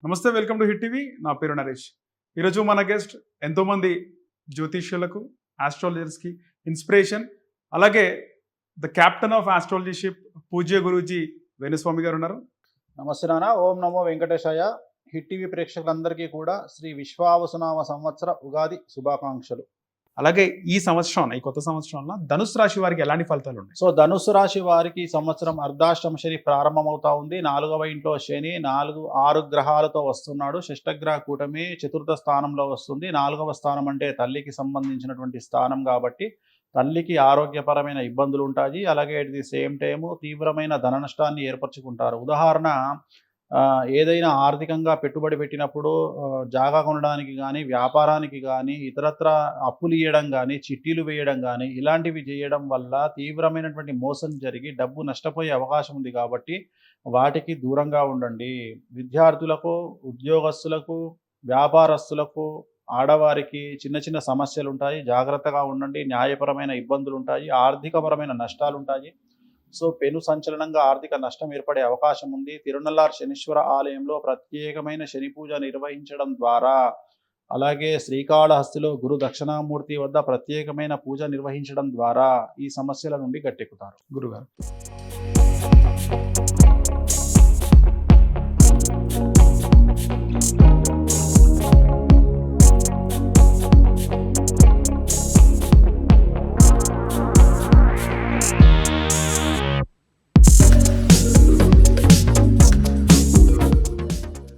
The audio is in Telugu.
నమస్తే, వెల్కమ్ టు హిట్ టీవీ. నా పేరు నరేష్. ఈరోజు మన గెస్ట్ ఎంతోమంది జ్యోతిష్యులకు, ఆస్ట్రాలజర్స్కి ఇన్స్పిరేషన్, అలాగే ద క్యాప్టెన్ ఆఫ్ ఆస్ట్రాలజీషిప్ పూజ్య గురూజీ వేణుస్వామి గారు ఉన్నారు. నమస్తే నాన్న. ఓం నమో వెంకటేశాయ. హిట్ టీవీ ప్రేక్షకులందరికీ కూడా శ్రీ విశ్వావసునామ సంవత్సర ఉగాది శుభాకాంక్షలు. అలాగే ఈ సంవత్సరం, ఈ కొత్త సంవత్సరంలో ధనుసు రాశి వారికి ఎలాంటి ఫలితాలు ఉన్నాయి? సో ధనుసు రాశి వారికి ఈ సంవత్సరం అర్ధాష్టమ శని ప్రారంభమవుతా ఉంది. 4వ ఇంట్లో శని 6 గ్రహాలతో వస్తున్నాడు. షష్టగ్రహ కూటమి చతుర్థ స్థానంలో వస్తుంది. 4వ స్థానం అంటే తల్లికి సంబంధించినటువంటి స్థానం కాబట్టి తల్లికి ఆరోగ్యపరమైన ఇబ్బందులు ఉంటాయి. అలాగే ఎట్ ది సేమ్ టైము తీవ్రమైన ధన నష్టాన్ని ఏర్పరచుకుంటారు. ఉదాహరణ, ఏదైనా ఆర్థికంగా పెట్టుబడి పెట్టినప్పుడు జాగా కొనడానికి కానీ, వ్యాపారానికి కానీ, ఇతరత్ర అప్పులు ఇవ్వడం కానీ, చిట్టీలు వేయడం కానీ ఇలాంటివి చేయడం వల్ల తీవ్రమైనటువంటి మోసం జరిగి డబ్బు నష్టపోయే అవకాశం ఉంది. కాబట్టి వాటికి దూరంగా ఉండండి. విద్యార్థులకు, ఉద్యోగస్తులకు, వ్యాపారస్తులకు, ఆడవారికి చిన్న చిన్న సమస్యలు ఉంటాయి. జాగ్రత్తగా ఉండండి. న్యాయపరమైన ఇబ్బందులు ఉంటాయి. ఆర్థికపరమైన నష్టాలు ఉంటాయి. సో పెను సంచలనంగా ఆర్థిక నష్టం ఏర్పడే అవకాశం ఉంది. తిరునల్లార్ శనీశ్వర ఆలయంలో ప్రత్యేకమైన శని పూజ నిర్వహించడం ద్వారా, అలాగే శ్రీకాళహస్తిలో గురు దక్షిణామూర్తి వద్ద ప్రత్యేకమైన పూజ నిర్వహించడం ద్వారా ఈ సమస్యల నుండి గట్టెక్కుతారు. గురుగారు